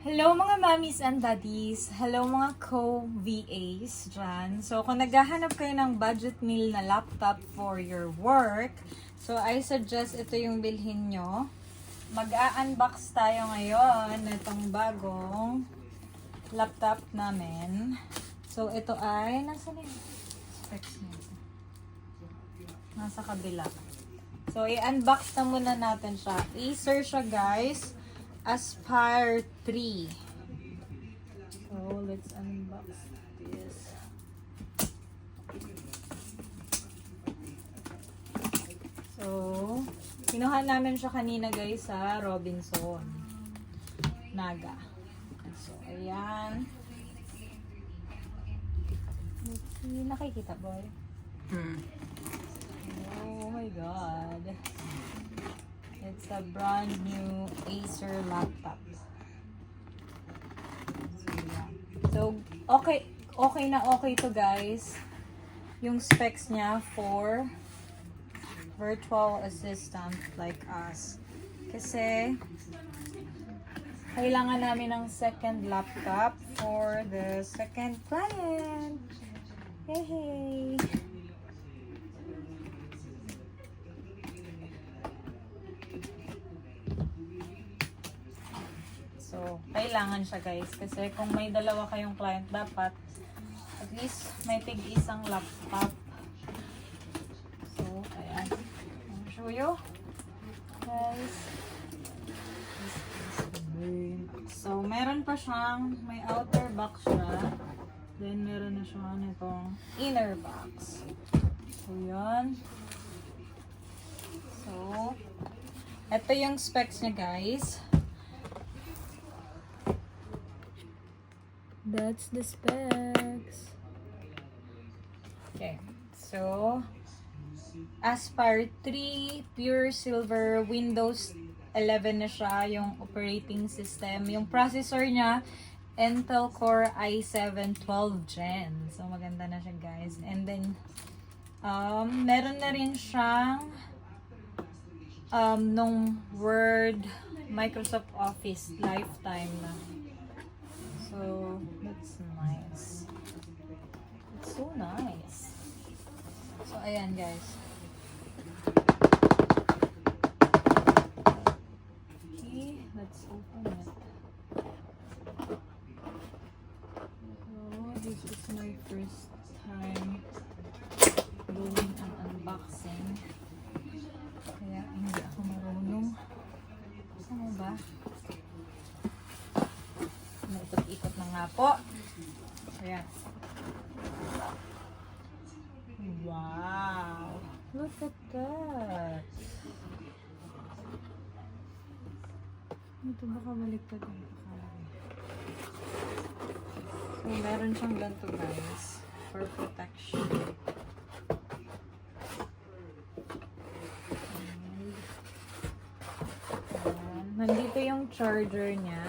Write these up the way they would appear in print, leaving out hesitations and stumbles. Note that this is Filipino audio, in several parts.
Hello mga mommies and daddies. Hello mga co-VAs dyan. So kung naghahanap kayo ng budget meal na laptop for your work, so I suggest ito yung bilhin nyo. Mag-a-unbox tayo ngayon nitong bagong laptop namin. So ito ay, nasa na yung specs nito? Nasa kabila. So i-unbox na muna natin siya. Acer siya guys. Aspire 3. So, let's unbox this. So, kinuha namin siya kanina guys sa Robinson Naga. So, ayan. Let's see. Nakikita boy? Oh my god. It's a brand new Acer laptop. So, okay na okay to guys. Yung specs niya for virtual assistant like us. Kasi, kailangan namin ng second laptop for the second client. Hey! So, kailangan siya guys. Kasi kung may dalawa kayong client, dapat at least may tig-isang laptop. So, ayan. I'll show you. Guys. So, meron pa siyang, may outer box siya. Then, meron na siya nitong inner box. So, yan. So, ito yung specs niya guys. That's the specs. Okay. So, Aspire 3, Pure Silver, Windows 11 na siya, yung operating system. Yung processor niya, Intel Core i7 12 Gen. So, maganda na siya guys. And then, meron na rin siyang nung Word, Microsoft Office lifetime na. So, that's nice. It's so nice. So, ayan guys. Okay, let's open it. So, this is my first time doing an unboxing. Kaya hindi ako marunong. Ano ba? Ikot-ikot na nga po. Ayan. Wow! Look at that! Ito baka baliktad ang nakalagay. So, meron siyang ganito guys. For protection. Ayan. Nandito yung charger niya.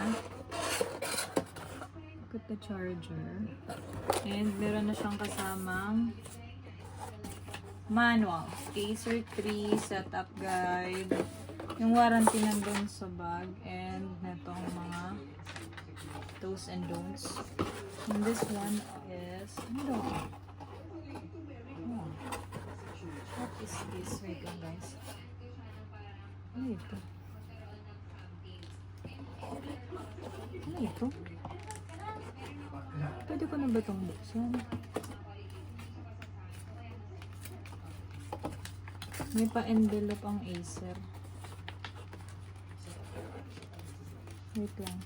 Look at the charger. And meron na siyang kasamang manual. Acer 3 setup guide. Yung warranty nandun sa bag. And netong mga do's and don'ts. And this one is, ano daw? Oh. What is this? Wait lang guys. Ano ito? Ano ito? Pwede ko na ba itong buksan? May pa-envelope ang Acer. Wait lang.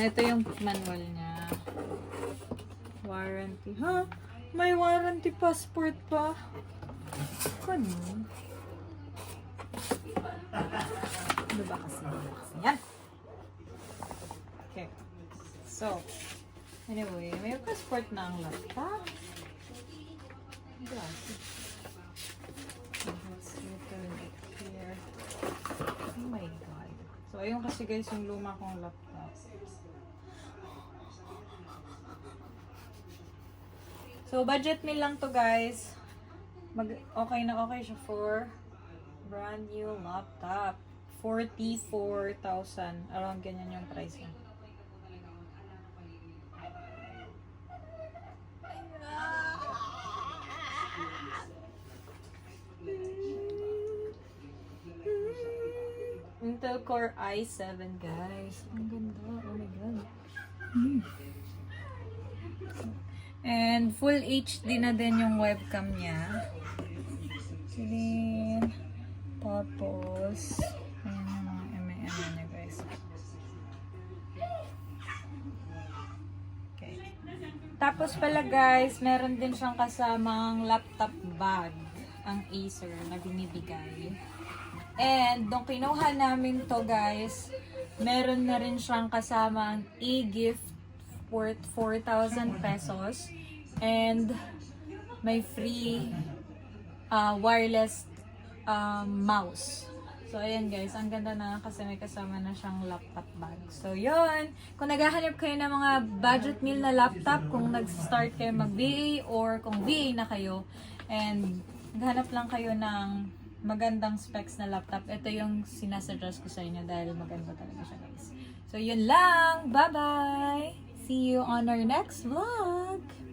Ito yung manual niya. Warranty. Ha? May warranty passport pa. Ano? Ano ba kasi? Yan. Okay. So, anyway, may passport na ang laptop. Let's return it here. Oh my god. So, ayun kasi guys yung luma kong laptop. So, budget meal lang to guys. Okay na okay siya for brand new laptop. 44,000. Around ganyan yung price niya. Intel Core i7, guys. Ang ganda. Oh my God. And full HD na din yung webcam niya. Silin. Tapos, ayan yung mga MAM niya, guys. Okay. Tapos pala, guys, meron din siyang kasamang laptop bag, ang Acer na binibigay. And, nung kinuha namin to, guys, meron na rin siyang kasamang e-gift worth 4,000 pesos. And, may free wireless mouse. So, ayan guys, ang ganda na kasi may kasama na siyang laptop bag. So, yun. Kung naghahanap kayo ng mga budget meal na laptop, kung nag-start kayo mag-VA or kung VA na kayo, and naghanap lang kayo ng magandang specs na laptop, ito yung sinasuggest ko sa inyo dahil maganda talaga siya, guys. So, yun lang. Bye-bye! See you on our next vlog!